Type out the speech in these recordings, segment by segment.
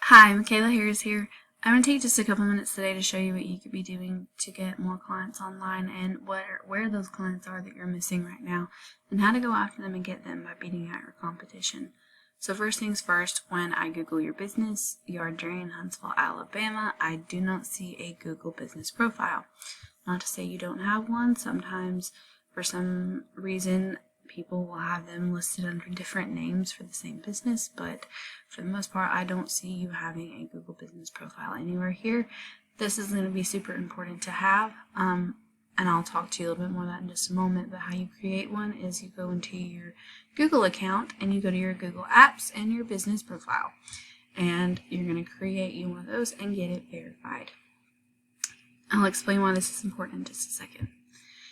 Hi, Michaela Harris here. I'm going to take just a couple minutes today to show you what you could be doing to get more clients online and where those clients are that you're missing right now and how to go after them and get them by beating out your competition. So first things first, when I Google your business, yard dairy in Huntsville, Alabama, I do not see a Google business profile. Not to say you don't have one. Sometimes for some reason people will have them listed under different names for the same business, but for the most part, I don't see you having a Google business profile anywhere here. This is going to be super important to have, and I'll talk to you a little bit more about that in just a moment, but how you create one is you go into your Google account and you go to your Google Apps and your business profile, and you're going to create you one of those and get it verified. I'll explain why this is important in just a second.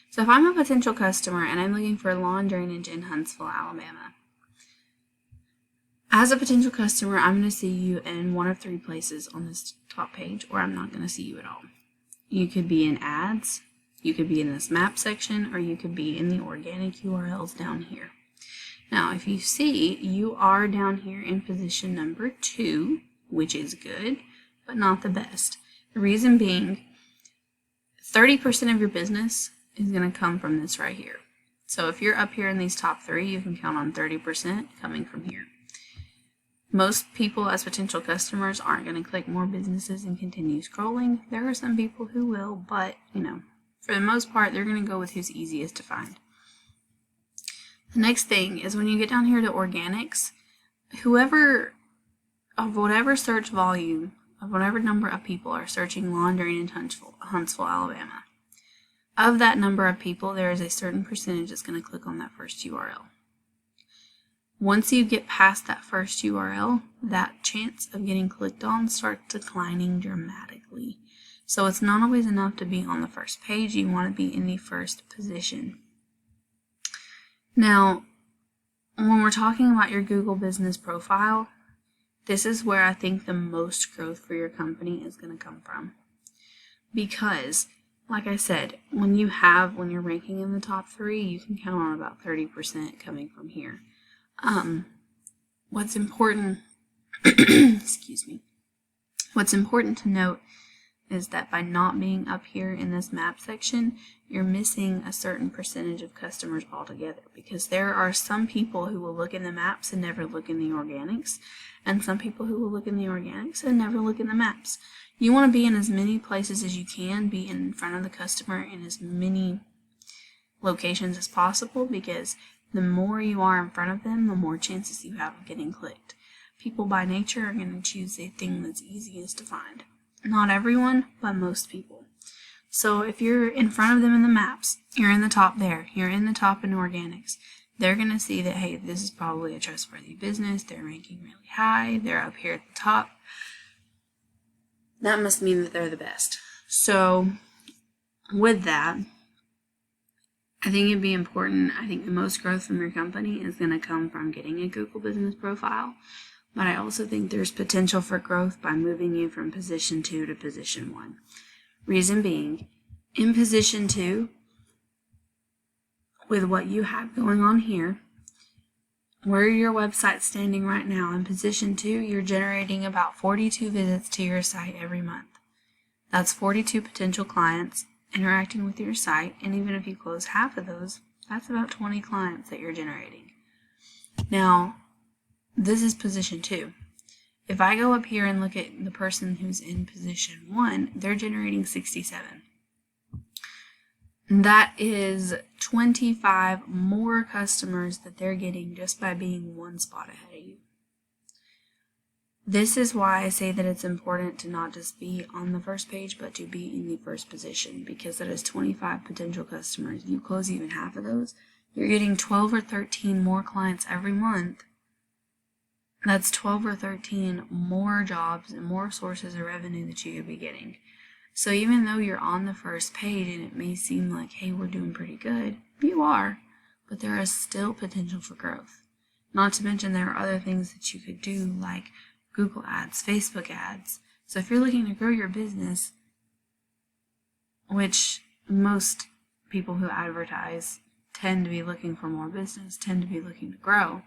So if I'm a potential customer and I'm looking for lawn drainage in Huntsville, Alabama, as a potential customer, I'm going to see you in one of three places on this top page, or I'm not going to see you at all. You could be in ads, you could be in this map section, or you could be in the organic URLs down here. Now, if you see, you are down here in position number 2, which is good, but not the best. The reason being, 30% of your business is going to come from this right here. So if you're up here in these top 3, you can count on 30% coming from here. Most people as potential customers aren't going to click more businesses and continue scrolling. There are some people who will, but for the most part, they're going to go with who's easiest to find. The next thing is when you get down here to organics, whoever of whatever search volume of whatever number of people are searching lawn drainage in Huntsville, Alabama, of that number of people, there is a certain percentage that's going to click on that first URL. Once you get past that first URL, that chance of getting clicked on starts declining dramatically. So it's not always enough to be on the first page. You want to be in the first position. Now, when we're talking about your Google business profile, this is where I think the most growth for your company is going to come from. Because like I said, when you're ranking in the top 3, you can count on about 30% coming from here. What's important, excuse me, what's important to note is that by not being up here in this map section, you're missing a certain percentage of customers altogether, because there are some people who will look in the maps and never look in the organics, and some people who will look in the organics and never look in the maps. You want to be in as many places as you can, be in front of the customer in as many locations as possible, because the more you are in front of them, the more chances you have of getting clicked. People by nature are going to choose the thing that's easiest to find. Not everyone, but most people. So if you're in front of them in the maps, you're in the top there, you're in the top in organics, they're going to see that, hey, this is probably a trustworthy business, they're ranking really high, they're up here at the top. That must mean that they're the best. So with that, I think it'd be important. I think the most growth from your company is going to come from getting a Google business profile. But I also think there's potential for growth by moving you from position 2 to position 1. Reason being, in position 2, with what you have going on here, where your website's standing right now, in position 2, you're generating about 42 visits to your site every month. That's 42 potential clients interacting with your site, and even if you close half of those, that's about 20 clients that you're generating. Now, this is position 2. If I go up here and look at the person who's in position 1, they're generating 67. That is 25 more customers that they're getting just by being one spot ahead of you. This is why I say that it's important to not just be on the first page, but to be in the first position, because that is 25 potential customers. You close even half of those, you're getting 12 or 13 more clients every month. That's 12 or 13 more jobs and more sources of revenue that you could be getting. So even though you're on the first page and it may seem like, hey, we're doing pretty good, you are, but there is still potential for growth. Not to mention there are other things that you could do, like Google ads, Facebook ads. So if you're looking to grow your business, which most people who advertise tend to be looking for more business, tend to be looking to grow,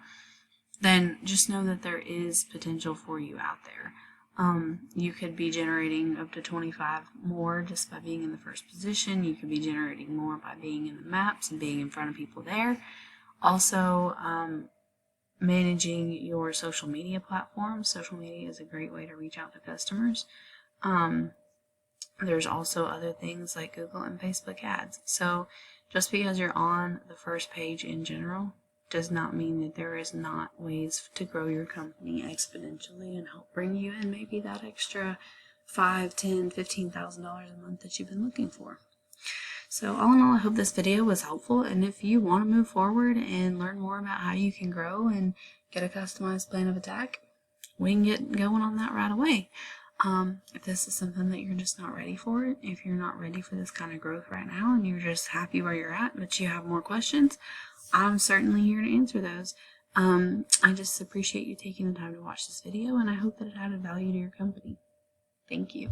then just know that there is potential for you out there. You could be generating up to 25 more just by being in the first position. You could be generating more by being in the maps and being in front of people there. Also, managing your social media platforms. Social media is a great way to reach out to customers. There's also other things like Google and Facebook ads. So just because you're on the first page in general does not mean that there is not ways to grow your company exponentially and help bring you in maybe that extra $5,000, $10,000, $15,000 a month that you've been looking for. So all in all, I hope this video was helpful, and if you want to move forward and learn more about how you can grow and get a customized plan of attack, we can get going on that right away. If this is something that you're just not ready for, if you're not ready for this kind of growth right now and you're just happy where you're at, but you have more questions, I'm certainly here to answer those. I just appreciate you taking the time to watch this video, and I hope that it added value to your company. Thank you.